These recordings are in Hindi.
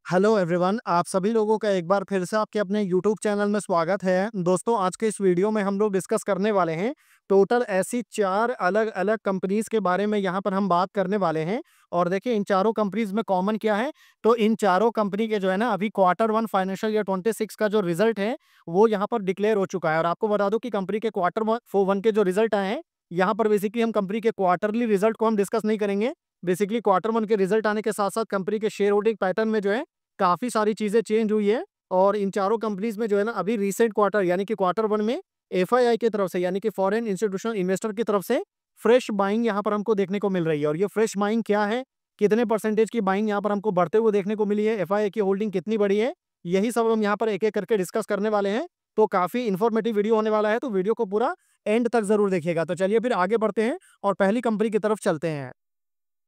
हेलो एवरीवन, आप सभी लोगों का एक बार फिर से आपके अपने यूट्यूब चैनल में स्वागत है। दोस्तों, आज के इस वीडियो में हम लोग डिस्कस करने वाले हैं टोटल ऐसी 4 अलग-अलग कंपनीज़ के बारे में यहाँ पर हम बात करने वाले हैं। और देखिए इन चारों कंपनीज़ में कॉमन क्या है, तो इन चारों कंपनी के जो है ना अभी क्वार्टर 1 फाइनेंशियल ईयर 26 का जो रिज़ल्ट है, वो यहाँ पर डिक्लेयर हो चुका है। और आपको बता दूँ कि कंपनी के क्वार्टर 1 के जो रिज़ल्ट आए हैं, यहाँ पर बेसिकली हम कंपनी के क्वार्टरली रिज़ल्ट को हम डिस्कस नहीं करेंगे। बेसिकली क्वार्टर 1 के रिज़ल्ट आने के साथ-साथ कंपनी के शेयर होल्डिंग पैटर्न में जो है काफ़ी सारी चीज़ें चेंज हुई है। और इन चारों कंपनीज़ में जो है ना अभी रिसेंट क्वार्टर यानी कि क्वार्टर 1 में एफआईआई की तरफ से यानी कि फॉरेन इंस्टीट्यूशनल इन्वेस्टर की तरफ से फ्रेश बाइंग यहाँ पर हमको देखने को मिल रही है। और ये फ्रेश बाइंग क्या है, कितने परसेंटेज की बाइंग यहाँ पर हमको बढ़ते हुए देखने को मिली है, एफआईआई की होल्डिंग कितनी बड़ी है, यही सब हम यहाँ पर एक-एक करके डिस्कस करने वाले हैं। तो काफ़ी इन्फॉर्मेटिव वीडियो होने वाला है, तो वीडियो को पूरा एंड तक ज़रूर देखिएगा। तो चलिए फिर आगे बढ़ते हैं और पहली कंपनी की तरफ चलते हैं।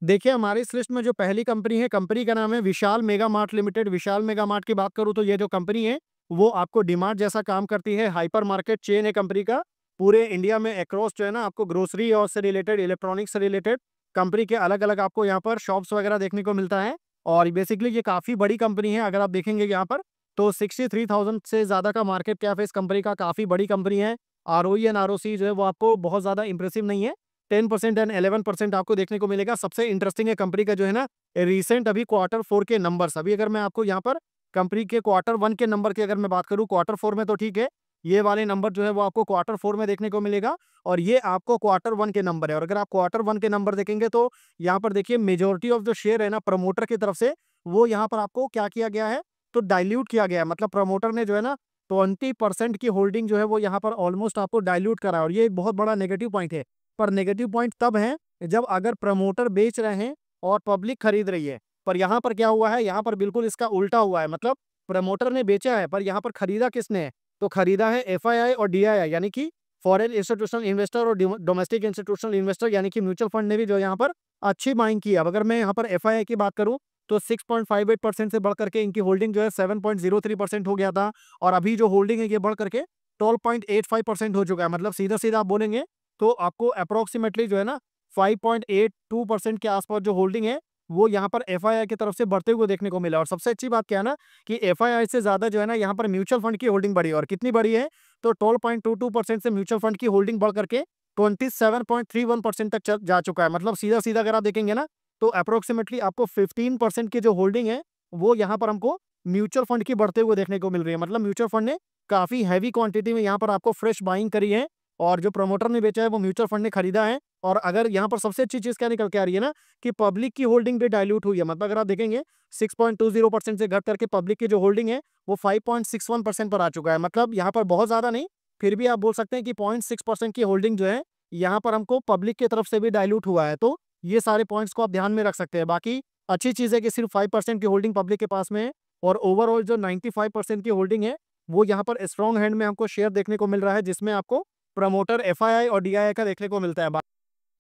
देखिए, हमारी इस लिस्ट में जो पहली कंपनी है, कंपनी का नाम है विशाल मेगा मार्ट लिमिटेड। विशाल मेगा मार्ट की बात करूँ तो ये जो कंपनी है, वो आपको डीमार्ट जैसा काम करती है। हाइपर मार्केट चेन है कंपनी का। पूरे इंडिया में अक्रॉस जो है ना आपको ग्रोसरी और से रिलेटेड, इलेक्ट्रॉनिक्स से रिलेटेड कंपनी के अलग-अलग आपको यहाँ पर शॉप्स वगैरह देखने को मिलता है। और बेसिकली ये काफ़ी बड़ी कंपनी है। अगर आप देखेंगे यहाँ पर तो 63,000 से ज़्यादा का मार्केट कैप है इस कंपनी का, काफ़ी बड़ी कंपनी है। आरओई एंड आरओसी जो है वो आपको बहुत ज़्यादा इंप्रेसिव नहीं है। 10% एंड 11% आपको देखने को मिलेगा। सबसे इंटरेस्टिंग है कंपनी का जो है ना रिसेंट अभी क्वार्टर 4 के नंबर्स। अभी अगर मैं आपको यहाँ पर कंपनी के क्वार्टर 1 के नंबर की अगर मैं बात करूँ, क्वार्टर 4 में तो ठीक है, ये वाले नंबर जो है वो आपको क्वार्टर 4 में देखने को मिलेगा। और ये आपको क्वार्टर 1 के नंबर है। और अगर आप क्वार्टर 1 के नंबर देखेंगे तो यहाँ पर देखिए मेजोरिटी ऑफ जो शेयर है ना प्रमोटर की तरफ से, वो यहाँ पर आपको क्या किया गया है, तो डाइल्यूट किया गया है। मतलब प्रमोटर ने जो है ना 20% की होल्डिंग जो है वो यहाँ पर ऑलमोस्ट आपको डाइल्यूट करा है। और ये एक बहुत बड़ा नेगेटिव पॉइंट है। पर नेगेटिव पॉइंट तब है जब अगर प्रमोटर बेच रहे हैं और पब्लिक खरीद रही है। पर यहाँ पर क्या हुआ है, यहाँ पर बिल्कुल इसका उल्टा हुआ है। मतलब प्रमोटर ने बेचा है पर यहाँ पर खरीदा किसने है, तो खरीदा है एफआईआई और डीआईआई यानी कि फॉरेन इंस्टीट्यूशनल इन्वेस्टर और डोमेस्टिक इंस्टीट्यूशनल इन्वेस्टर यानी कि म्यूचुअल फंड ने भी जो यहाँ पर अच्छी बाइंग की है। अब अगर मैं यहाँ पर एफआईआई की बात करूँ तो 6.58% से बढ़ करके इनकी होल्डिंग जो है 7.03% हो गया था। और अभी जो होल्डिंग है ये बढ़ करके 12.85% हो चुका है। मतलब सीधा सीधा आप बोलेंगे तो आपको अप्रोक्सीमेटली जो है ना 5.82% के आसपास जो होल्डिंग है, वो यहाँ पर एफआईआई की तरफ से बढ़ते हुए देखने को मिला। और सबसे अच्छी बात क्या है ना कि एफआईआई से ज़्यादा जो है ना यहाँ पर म्यूचुअल फंड की होल्डिंग बढ़ी है। और कितनी बढ़ी है, तो 12.22% से म्यूचुअल फंड की होल्डिंग बढ़ करके 27.31% तक जा चुका है। मतलब सीधा-सीधा अगर आप देखेंगे ना, तो अप्रोक्सीमेटली आपको 15% की जो होल्डिंग है, वो यहाँ पर हमको म्यूचुअल फंड की बढ़ते हुए देखने को मिल रही है। मतलब म्यूचुअल फंड ने काफ़ी हैवी क्वांटिटी में यहाँ पर आपको फ्रेश बाइंग करी है। और जो प्रमोटर ने बेचा है वो म्यूचुअल फंड ने खरीदा है। और अगर यहाँ पर सबसे अच्छी चीज़ क्या निकल के आ रही है ना कि पब्लिक की होल्डिंग भी डाइल्यूट हुई है। मतलब अगर आप देखेंगे 6.20% से घट करके पब्लिक की जो होल्डिंग है वो 5.61% पर आ चुका है। मतलब यहाँ पर बहुत ज़्यादा नहीं, फिर भी आप बोल सकते हैं कि 0.6% की होल्डिंग जो है यहाँ पर हमको पब्लिक की तरफ से भी डाइल्यूट हुआ है। तो ये सारे पॉइंट्स को आप ध्यान में रख सकते हैं। बाकी अच्छी चीज़ है कि सिर्फ 5% की होल्डिंग पब्लिक के पास में है। और ओवरऑल जो 95% की होल्डिंग है वो यहाँ पर स्ट्रॉन्ग हैंड में हमको शेयर देखने को मिल रहा है, जिसमें आपको प्रमोटर एफआईआई और डीआईआई का देखने को मिलता है।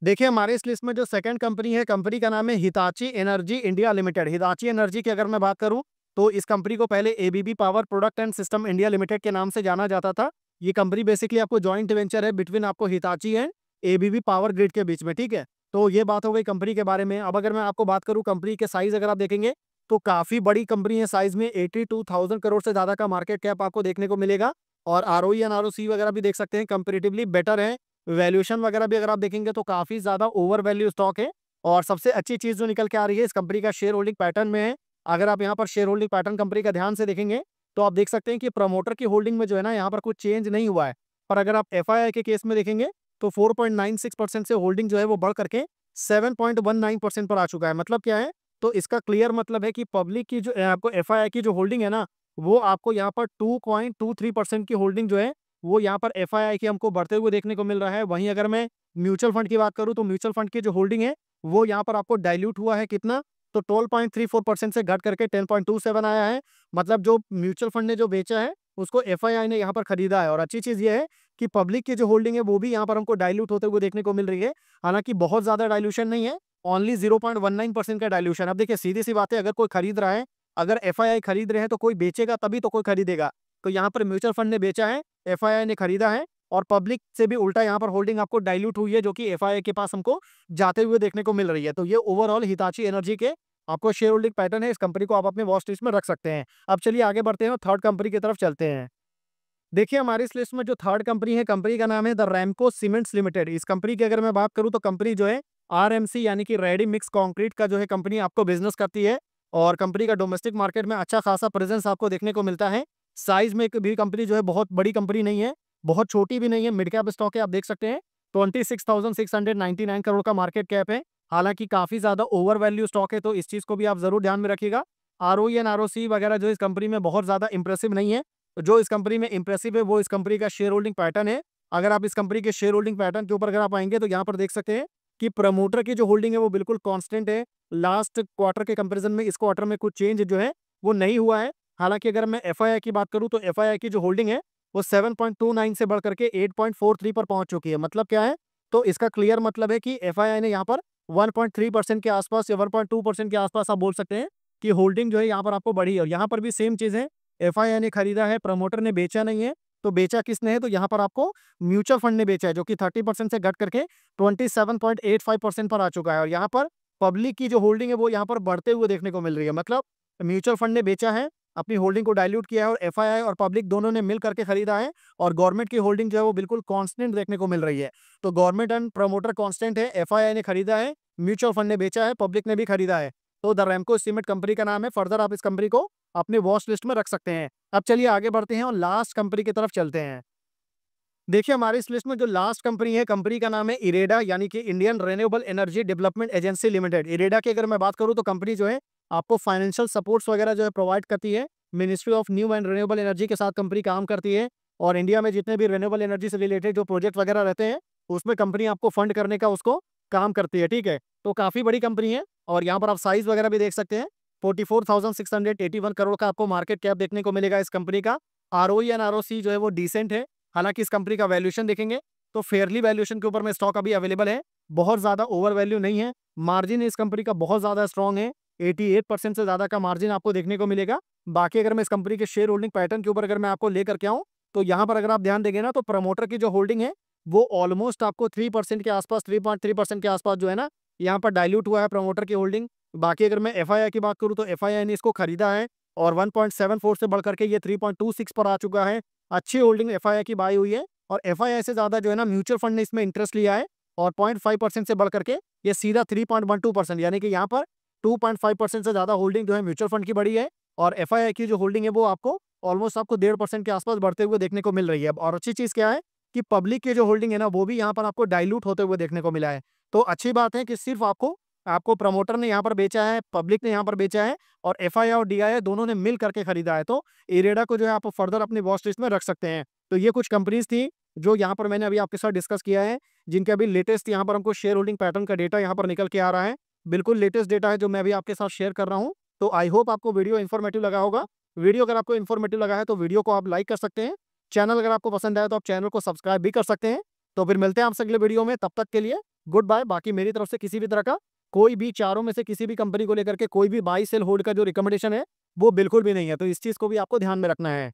देखिए, हमारे इस लिस्ट में जो सेकंड कंपनी है, कंपनी का नाम है Hitachi energy India limited. Hitachi energy की अगर मैं बात करूं तो इस कंपनी को पहले ABB power product and system India limited के नाम से जाना जाता था। ये कंपनी बेसिकली आपको जॉइंट वेंचर है बिटवीन आपको Hitachi and ABB power grid के बीच में, ठीक है। तो ये बात हो गई कंपनी के बारे में। अब अगर मैं आपको बात करूं कंपनी के साइज अगर आप देखेंगे तो काफी बड़ी कंपनी है। साइज में 82,000 करोड़ से ज्यादा का मार्केट कैप आपको देखने को मिलेगा। और आरओई एंड आरओसी वगैरह भी देख सकते हैं कंपेरेटिवली बेटर है। वैल्यूएशन वगैरह भी अगर आप देखेंगे तो काफ़ी ज़्यादा ओवर वैल्यू स्टॉक है। और सबसे अच्छी चीज़ जो निकल के आ रही है इस कंपनी का शेयर होल्डिंग पैटर्न में है। अगर आप यहाँ पर शेयर होल्डिंग पैटर्न कंपनी का ध्यान से देखेंगे तो आप देख सकते हैं कि प्रमोटर की होल्डिंग में जो है ना यहाँ पर कुछ चेंज नहीं हुआ है। पर अगर आप एफआईआई के केस में देखेंगे तो 4.96% से होल्डिंग जो है वो बढ़ करके 7.19% पर आ चुका है। मतलब क्या है, तो इसका क्लियर मतलब है कि पब्लिक की जो आपको एफआईआई की जो होल्डिंग है ना, वो आपको यहाँ पर 2.23% की होल्डिंग जो है वो यहाँ पर एफआईआई की हमको बढ़ते हुए देखने को मिल रहा है। वहीं अगर मैं म्यूचुअल फंड की बात करूँ तो म्यूचुअल फंड की जो होल्डिंग है वो यहाँ पर आपको डाइल्यूट हुआ है कितना, तो 12.34% से घट करके 10.27 आया है। मतलब जो म्यूचुअल फंड ने जो बेचा है उसको एफआईआई ने यहाँ पर खरीदा है। और अच्छी चीज़ ये है कि पब्लिक की जो होल्डिंग है वो भी यहाँ पर हमको डाइल्यूट होते हुए देखने को मिल रही है। हालांकि बहुत ज़्यादा डाइल्यूशन नहीं है, ओनली 0.19% का डाइल्यूशन। अब देखिए सीधी सी बात है, अगर कोई खरीद रहा है, अगर एफआईआई खरीद रहे हैं तो कोई बेचेगा तभी तो कोई खरीदेगा। तो यहाँ पर म्यूचुअल फंड ने बेचा है, एफआईआई ने खरीदा है। और पब्लिक से भी उल्टा यहाँ पर होल्डिंग आपको डाइल्यूट हुई है जो कि एफआईआई के पास हमको जाते हुए देखने को मिल रही है। तो ये ओवरऑल हिताची एनर्जी के आपको शेयर होल्डिंग पैटर्न है, इस कंपनी को आप अपने वॉच लिस्ट में रख सकते हैं। अब चलिए आगे बढ़ते हैं और थर्ड कंपनी की तरफ चलते हैं। देखिए हमारी इस लिस्ट में जो थर्ड कंपनी है, कंपनी का नाम है द रैमको सीमेंट्स लिमिटेड। इस कंपनी की अगर मैं बात करूं तो कंपनी जो है आरएमसी यानी कि रेडी मिक्स कंक्रीट का जो है कंपनी आपको बिजनेस करती है और कंपनी का डोमेस्टिक मार्केट में अच्छा खासा प्रेजेंस आपको देखने को मिलता है। साइज में भी कंपनी जो है बहुत बड़ी कंपनी नहीं है, बहुत छोटी भी नहीं है, मिड कैप स्टॉक है, आप देख सकते हैं 26,699 करोड़ का मार्केट कैप है। हालांकि काफी ज्यादा ओवर वैल्यू स्टॉक है, तो इस चीज को भी आप जरूर ध्यान में रखिएगा। आरओई एंड आरओसी वगैरह जो इस कंपनी में बहुत ज्यादा इंप्रेसिव नहीं है। जो इस कंपनी में इंप्रेसिव है वो इस कंपनी का शेयर होल्डिंग पैटर्न है। अगर आप इस कंपनी के शेयर होल्डिंग पैटर्न के ऊपर अगर आप आएंगे तो यहाँ पर देख सकते हैं कि प्रमोटर की जो होल्डिंग है वो बिल्कुल कांस्टेंट है। लास्ट क्वार्टर के कंपैरिजन में इस क्वार्टर में कुछ चेंज जो है वो नहीं हुआ है। हालांकि अगर मैं एफआईआई की बात करूं तो एफआईआई की जो होल्डिंग है वो 7.29 से बढ़ करके 8.43 पर पहुंच चुकी है। मतलब क्या है, तो इसका क्लियर मतलब है कि एफआईआई ने यहाँ पर 1.3% के आसपास या 1.2% के आसपास आप बोल सकते हैं कि होल्डिंग जो है यहाँ पर आपको बढ़ी है। और यहाँ पर भी सेम चीज है, एफआईआई ने खरीदा है, प्रमोटर ने बेचा नहीं है। तो बेचा किसने है, तो यहाँ पर आपको म्यूचुअल फंड ने बेचा है, जो कि 30% से घट करके 27.85% पर आ चुका है। और यहाँ पर पब्लिक की जो होल्डिंग है वो यहाँ पर बढ़ते हुए देखने को मिल रही है। मतलब म्यूचुअल फंड ने बेचा है, अपनी होल्डिंग को डाइल्यूट किया है, और एफआईआई और पब्लिक दोनों ने मिल करके खरीदा है। और गवर्नमेंट की होल्डिंग जो है वो बिल्कुल कांस्टेंट देखने को मिल रही है। तो गवर्नमेंट एंड प्रमोटर कांस्टेंट है, एफआईआई ने खरीदा है, म्यूचुअल फंड ने बेचा है, पब्लिक ने भी खरीदा है। तो द रैमको सीमेंट कंपनी का नाम है। फर्दर आप इस कंपनी को अपने वॉच लिस्ट में रख सकते हैं। अब चलिए आगे बढ़ते हैं और लास्ट कंपनी की तरफ चलते हैं। देखिए हमारी इस लिस्ट में जो लास्ट कंपनी है, कंपनी का नाम है इरेडा यानी कि Indian renewable energy development agency limited. IREDA की अगर मैं बात करूं तो कंपनी जो है आपको फाइनेंशियल सपोर्ट्स वगैरह जो है प्रोवाइड करती है। Ministry of new and renewable energy के साथ कंपनी काम करती है और इंडिया में जितने भी रिन्यूएबल एनर्जी से रिलेटेड जो प्रोजेक्ट वगैरह रहते हैं उसमें कंपनी आपको फंड करने का उसको काम करती है। ठीक है, तो काफी बड़ी कंपनी है और यहाँ पर आप साइज वगैरह भी देख सकते हैं। 44,681 करोड़ का आपको मार्केट कैप देखने को मिलेगा इस कंपनी का। आरओई एंड आरओसी जो है वो डिसेंट है। हालांकि इस कंपनी का वैल्यूएशन देखेंगे तो फेयरली वैल्यूएशन के ऊपर में स्टॉक अभी अवेलेबल है, बहुत ज्यादा ओवर वैल्यू नहीं है। मार्जिन इस कंपनी का बहुत ज्यादा स्ट्रॉन्ग है, 88% से ज्यादा का मार्जिन आपको देखने को मिलेगा। बाकी अगर मैं इस कंपनी के शेयर होल्डिंग पैटर्न के ऊपर अगर मैं आपको लेकर के आऊँ तो यहाँ पर अगर आप ध्यान देंगे ना तो प्रमोटर की जो होल्डिंग है वो ऑलमोस्ट आपको 3% के आसपास, 3.3% के आसपास जो है ना यहाँ पर डाइल्यूट हुआ है प्रमोटर की होल्डिंग। बाकी अगर मैं एफआईआई की बात करूँ तो एफआईआई ने इसको खरीदा है और 1.74 से बढ़ करके ये 3.26 पर आ चुका है। अच्छी होल्डिंग एफआईआई की बाई हुई है और एफआईआई से ज्यादा जो है ना म्यूचुअल फंड ने इसमें इंटरेस्ट लिया है और 0.5% से बढ़ करके ये सीधा 3.12% यानी कि यहाँ पर 2.5% से ज्यादा होल्डिंग जो है म्यूचुअल फंड की बढ़ी है। और एफआईआई की जो होल्डिंग है वो आपको ऑलमोस्ट आपको 1.5% के आसपास बढ़ते हुए देखने को मिल रही है। और अच्छी चीज क्या है कि पब्लिक की जो होल्डिंग है ना वो भी यहाँ पर आपको डाइल्यूट होते हुए देखने को मिला है। तो अच्छी बात है कि सिर्फ आपको आपको प्रमोटर ने यहाँ पर बेचा है, पब्लिक ने यहाँ पर बेचा है और एफआईआई और डीआईआई दोनों ने मिल करके खरीदा है। तो इरेडा को जो है आप फर्दर अपनी वॉच लिस्ट में रख सकते हैं। तो ये कुछ कंपनीज थी जो यहाँ पर मैंने अभी आपके साथ डिस्कस किया है, जिनके अभी लेटेस्ट यहाँ पर हमको शेयर होल्डिंग पैटर्न का डेटा यहाँ पर निकल के आ रहा है। बिल्कुल लेटेस्ट डेटा है जो मैं अभी आपके साथ शेयर कर रहा हूँ। तो आई होप आपको वीडियो इन्फॉर्मेटिव लगा होगा। वीडियो अगर आपको इन्फॉर्मेटिव लगा है तो वीडियो को आप लाइक कर सकते हैं। चैनल अगर आपको पसंद आया तो आप चैनल को सब्सक्राइब भी कर सकते हैं। तो फिर मिलते हैं आपसे अगले वीडियो में, तब तक के लिए गुड बाय। बाकी मेरी तरफ से किसी भी तरह का कोई भी चारों में से किसी भी कंपनी को लेकर के कोई भी बाई सेल होल्ड का जो रिकमेंडेशन है वो बिल्कुल भी नहीं है। तो इस चीज को भी आपको ध्यान में रखना है।